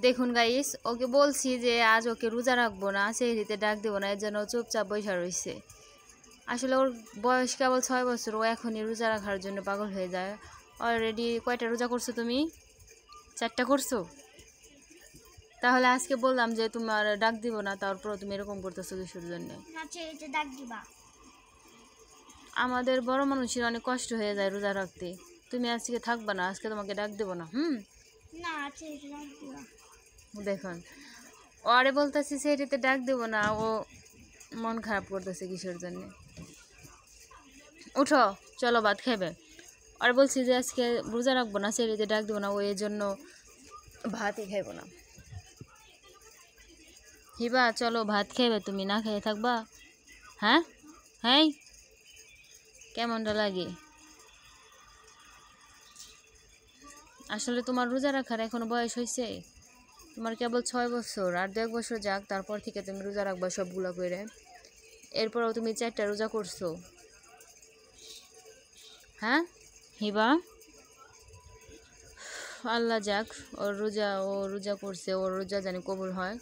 দেখুন গাইস, ওকে বলছি যে আজ ওকে রোজা রাখবো না, সেহরিতে ডাক দেবো না, এর জন্য চুপচাপ বসে রয়েছে। আসলে ওর বয়স কেবল 6 বছর, ও এখনই রোজা রাখার জন্য পাগল হয়ে যায়। অলরেডি কয়টা রোজা করছো তুমি? 4টা করছো। তাহলে আজকে বললাম যে তোমার ডাক দিব না, তারপর তুমি এরকম করতেছো কিসের জন্য? আমাদের বড় মানুষের অনেক কষ্ট হয়ে যায় রোজা রাখতে। তুমি আজকে থাকবা না, আজকে তোমাকে ডাক দেবো না। দেখুন, ওরে বলতেছি সেটিতে ডাক দেবো না, ও মন খারাপ করতেছে কিসের জন্য? উঠো, চলো ভাত খাবে। আর বলছি যে আজকে রোজা রাখবো না, সেটিতে ডাক দেবো না, ও এর জন্য ভাতই খাইব না। হিবা চলো ভাত খাইবে, তুমি না খেয়ে থাকবা? হ্যাঁ হ্যাঁ, কেমনটা লাগে? আসলে তোমার রোজা রাখার এখনো বয়স হয়েছে? তোমার কেবল 6 বছর, আর 2 বছর যাক, তারপর থেকে তুমি রোজা রাখবা সবগুলো করে। এরপরও তুমি 4টা রোজা করছো। হ্যাঁ হিবা, আল্লাহ যাক, ও রোজা করছে, ওর রোজা জানি কবুল হয়,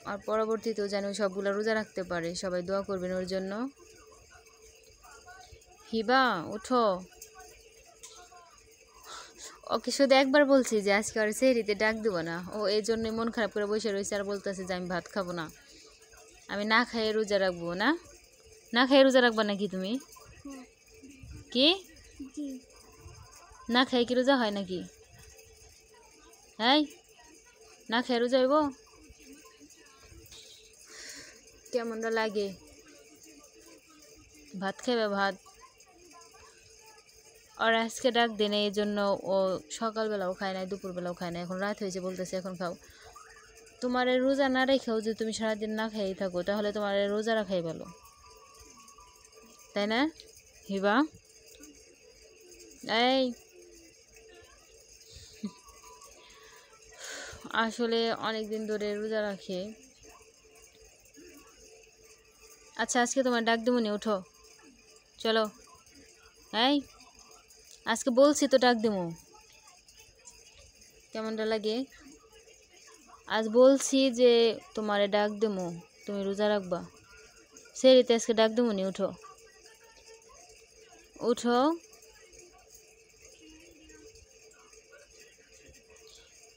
আর পরবর্তীতেও যেন সবগুলো রোজা রাখতে পারে। সবাই দোয়া করবেন ওর জন্য। হিবা উঠো, ওকে শুধু একবার বলছি যে আজকে আর সেহরিতে ডাক দেবো না, ও এই জন্যই মন খারাপ করে বসে রয়েছে আর বলতেছে যে আমি ভাত খাবো না, আমি না খাইয়ে রোজা রাখবো। না না খাইয়ে রোজা রাখবা নাকি তুমি? কি না খাই কি রোজা হয় নাকি? হ্যাঁ, না খাই রোজা হইব? কেমনটা লাগে? ভাত খাইবে ভাত? আর আজকে ডাক দেন, এই জন্য ও সকালবেলাও খায় নাই, দুপুরবেলাও খায় না, এখন রাত হয়েছে বলতেছে এখন খাও। তোমার রোজা না রেখেও যে তুমি সারাদিন না খাই থাকো, তাহলে তোমার রোজা রাখাই ভালো, তাই না হিবা? এই আসলে অনেক দিন ধরে রোজা রাখে। আচ্ছা আজকে তোমার ডাক দেবনি, উঠো চলো। এই আজকে বলছি তো ডাক দেবো, কেমনটা লাগে? আজ বলছি যে তোমারে ডাক দেবো, তুমি রোজা রাখবা, সেরিতে আজকে ডাক দেবনি। উঠো উঠো,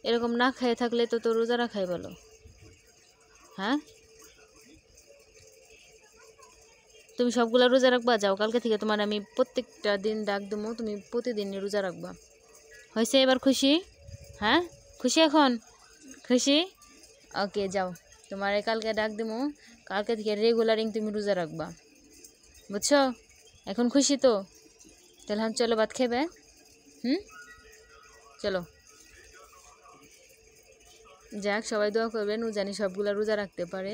এরকম না খেয়ে থাকলে তো রোজা রাখাই ভালো। হ্যাঁ, তুমি সবগুলা রোজা রাখবা। যাও, কালকে থেকে তোমার আমি প্রত্যেকটা দিন ডাক দেবো, তুমি প্রতিদিন রোজা রাখবা। হয়েছে এবার খুশি? হ্যাঁ খুশি এখন? খুশি? ওকে যাও, তোমার কালকে ডাক দেবো, কালকে থেকে রেগুলারিং তুমি রোজা রাখবা, বুঝছো? এখন খুশি তো? তাহলে চলো ভাত খেবে। চলো, যাক সবাই দোয়া করবেন, ও জানি সবগুলা রোজা রাখতে পারে।